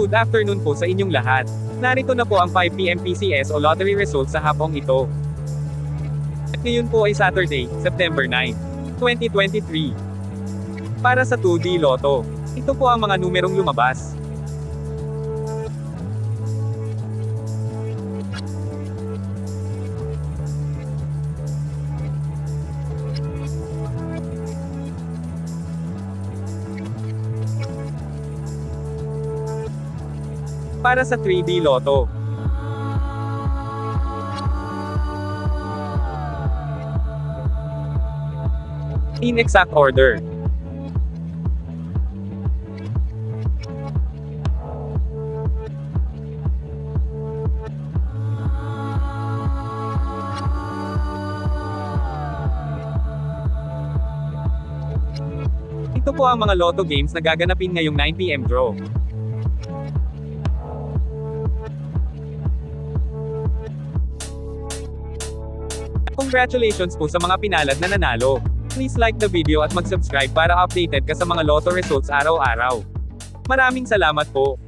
Good afternoon po sa inyong lahat. Narito na po ang 5 PM PCS o lottery results sa hapong ito. At ngayon po ay Saturday, September 9, 2023. Para sa 2D Lotto, ito po ang mga numerong lumabas. Para sa 3D Lotto, in exact order. Ito po ang mga Lotto games na gaganapin ngayong 9 PM draw. Congratulations po sa mga pinalad na nanalo. Please like the video at mag-subscribe para updated ka sa mga Lotto results araw-araw. Maraming salamat po.